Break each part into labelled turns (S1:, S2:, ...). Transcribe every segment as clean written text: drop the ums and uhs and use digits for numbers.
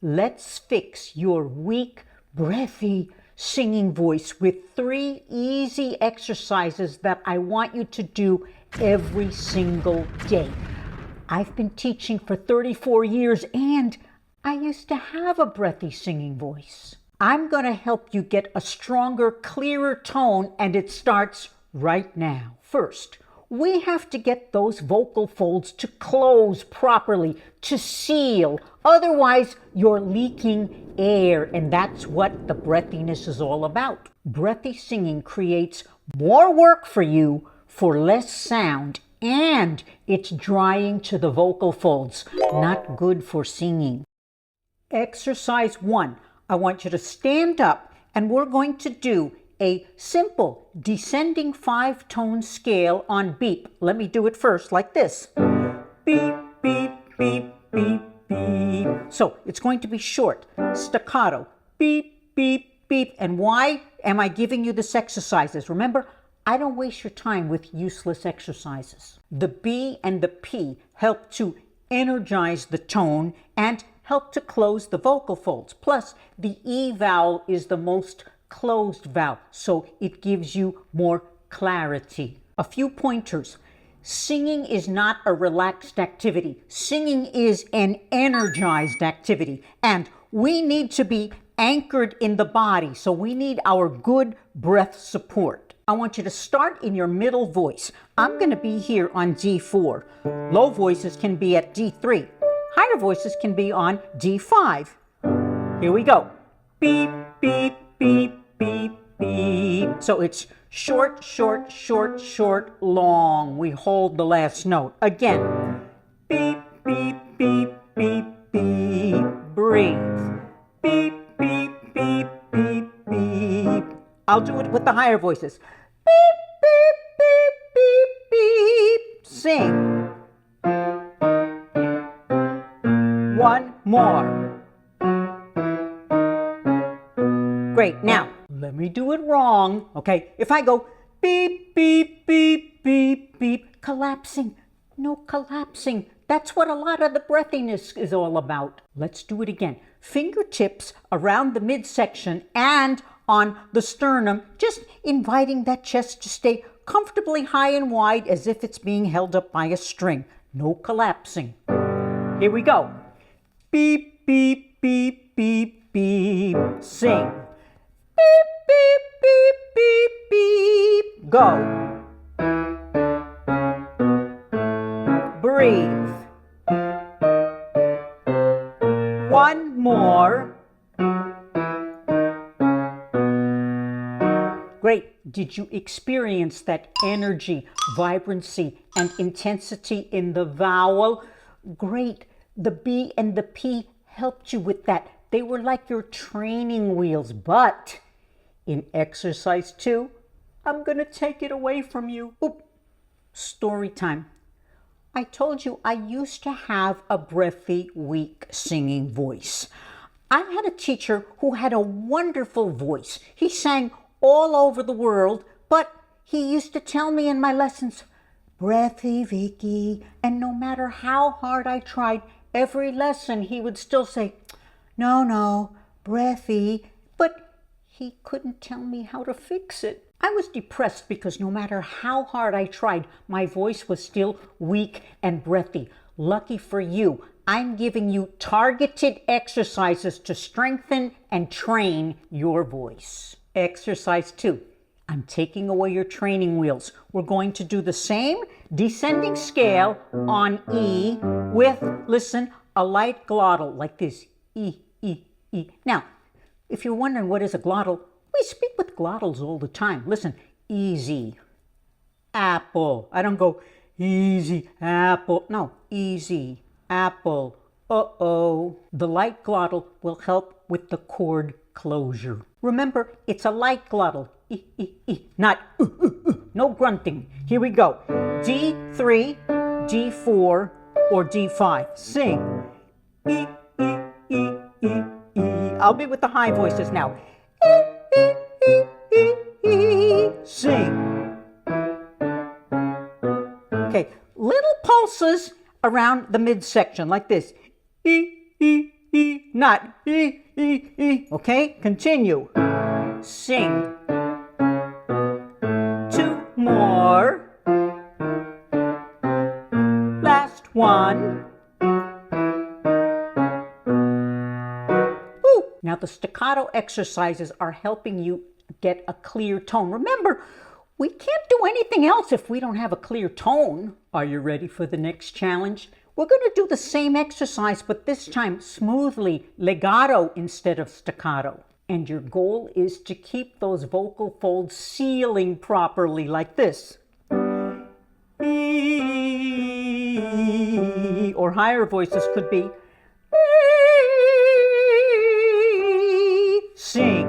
S1: Let's fix your weak, breathy singing voice with 3 easy exercises that I want you to do every single day. I've been teaching for 34 years and I used to have a breathy singing voice. I'm going to help you get a stronger, clearer tone, and it starts right now. First, we have to get those vocal folds to close properly, to seal. Otherwise, you're leaking air, and that's what the breathiness is all about. Breathy singing creates more work for you for less sound, and it's drying to the vocal folds. Not good for singing. Exercise 1. I want you to stand up, and we're going to do a simple descending 5-tone scale on beep. Let me do it first like this. Beep, beep, beep, beep, beep. So it's going to be short, staccato, beep, beep, beep. And why am I giving you this exercises? Remember, I don't waste your time with useless exercises. The B and the P help to energize the tone and help to close the vocal folds. Plus, the E vowel is the most closed vowel, so it gives you more clarity. A few pointers. Singing is not a relaxed activity. Singing is an energized activity, and we need to be anchored in the body, so we need our good breath support. I want you to start in your middle voice. I'm going to be here on D4. Low voices can be at D3. Higher voices can be on D5. Here we go. Beep, beep, beep, beep, beep. So it's short, short, short, short, long. We hold the last note. Again. Beep, beep, beep, beep, beep. Breathe. Beep, beep, beep, beep, beep. I'll do it with the higher voices. Beep, beep, beep, beep, beep. Sing. One more. Great. Now, let me do it wrong. Okay, if I go beep, beep, beep, beep, beep, collapsing. No collapsing. That's what a lot of the breathiness is all about. Let's do it again. Fingertips around the midsection and on the sternum, just inviting that chest to stay comfortably high and wide as if it's being held up by a string. No collapsing. Here we go. Beep, beep, beep, beep, beep. Sing. Beep, beep, beep, beep, beep. Go. Breathe. One more. Great. Did you experience that energy, vibrancy, and intensity in the vowel? Great. The B and the P helped you with that. They were like your training wheels. But in exercise 2, I'm going to take it away from you. Oop. Story time. I told you I used to have a breathy, weak singing voice. I had a teacher who had a wonderful voice. He sang all over the world, but he used to tell me in my lessons, breathy Vicky, and no matter how hard I tried, every lesson he would still say, no, breathy, but he couldn't tell me how to fix it. I was depressed because no matter how hard I tried, my voice was still weak and breathy. Lucky for you, I'm giving you targeted exercises to strengthen and train your voice. Exercise 2. I'm taking away your training wheels. We're going to do the same descending scale on E with, listen, a light glottal like this. E, E, E. Now, if you're wondering what is a glottal, we speak with glottals all the time. Listen, easy, apple. I don't go easy, apple. No, easy, apple. Uh-oh. The light glottal will help with the chord closure. Remember, it's a light glottal. E, E, E. Not no grunting. Here we go. D3, D4, or D5. Sing. E, E, E, E, E. I'll be with the high voices now. E, E, E, E, E. Sing. Okay, little pulses around the midsection like this. E, E, not e. Okay, continue. Sing. 2 more. Last one. Ooh. Now the staccato exercises are helping you get a clear tone. Remember, we can't do anything else if we don't have a clear tone. Are you ready for the next challenge? We're going to do the same exercise, but this time smoothly, legato instead of staccato. And your goal is to keep those vocal folds sealing properly like this. Or higher voices could be sing.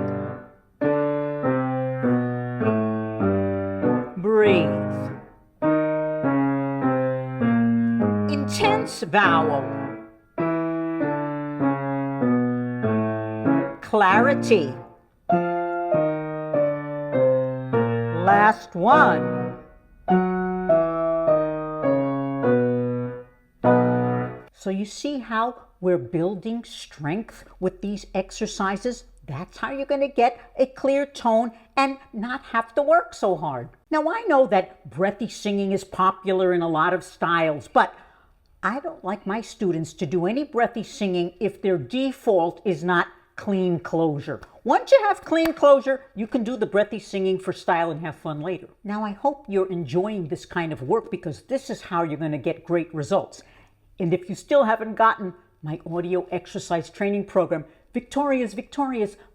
S1: Breathe. Intense vowel. Clarity. Last one. So you see how we're building strength with these exercises? That's how you're going to get a clear tone and not have to work so hard. Now, I know that breathy singing is popular in a lot of styles, but I don't like my students to do any breathy singing if their default is not clean closure. Once you have clean closure, you can do the breathy singing for style and have fun later. Now, I hope you're enjoying this kind of work because this is how you're going to get great results. And if you still haven't gotten my audio exercise training program, Victoria's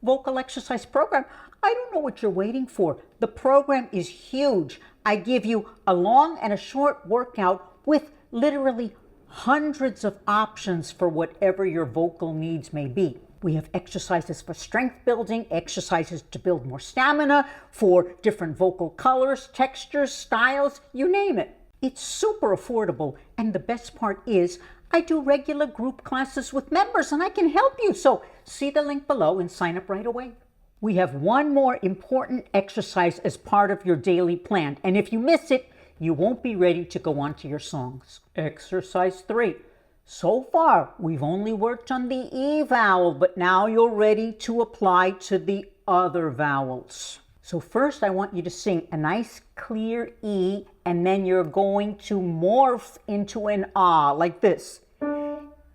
S1: vocal exercise program, I don't know what you're waiting for. The program is huge. I give you a long and a short workout with literally hundreds of options for whatever your vocal needs may be. We have exercises for strength building, exercises to build more stamina, for different vocal colors, textures, styles, you name it. It's super affordable, and the best part is I do regular group classes with members and I can help you. So see the link below and sign up right away. We have one more important exercise as part of your daily plan, and if you miss it, you won't be ready to go on to your songs. Exercise 3. So far, we've only worked on the E vowel, but now you're ready to apply to the other vowels. So first, I want you to sing a nice clear E, and then you're going to morph into an ah, like this.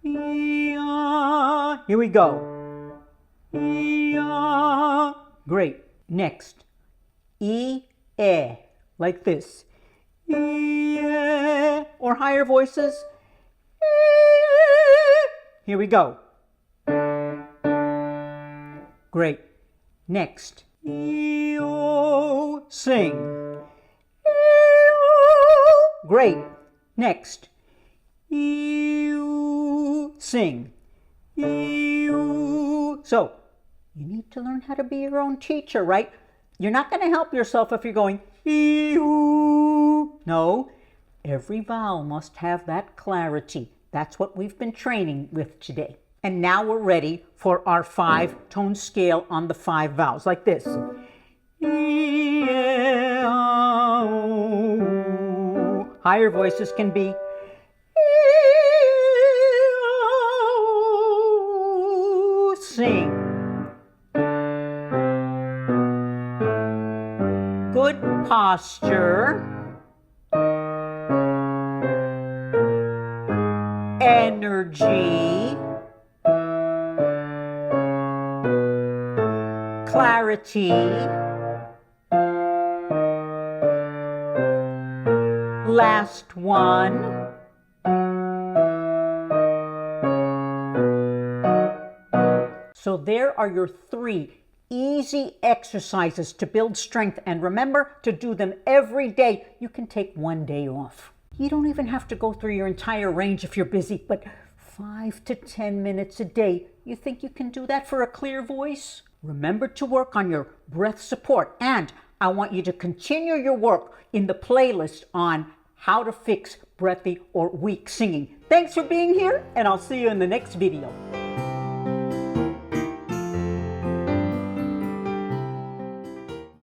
S1: E-ah. Here we go. E-ah. Great. Next, E-eh, like this. E-eh. Or higher voices. E-eh. Here we go. Great. Next, E-oh. Sing. E-oh. Great. Next, E-oo. Sing. E-oo. So, you need to learn how to be your own teacher, right? You're not going to help yourself if you're going E-oo. No, every vowel must have that clarity. That's what we've been training with today. And now we're ready for our 5-tone scale on the 5 vowels, like this. E-oh. Higher voices can be E-oh. Sing. Good posture. Energy. Clarity. Last one. So there are your 3 easy exercises to build strength, and remember to do them every day. You can take one day off. You don't even have to go through your entire range if you're busy, but 5 to 10 minutes a day. You think you can do that for a clear voice? Remember to work on your breath support, and I want you to continue your work in the playlist on how to fix breathy or weak singing. Thanks for being here, and I'll see you in the next video.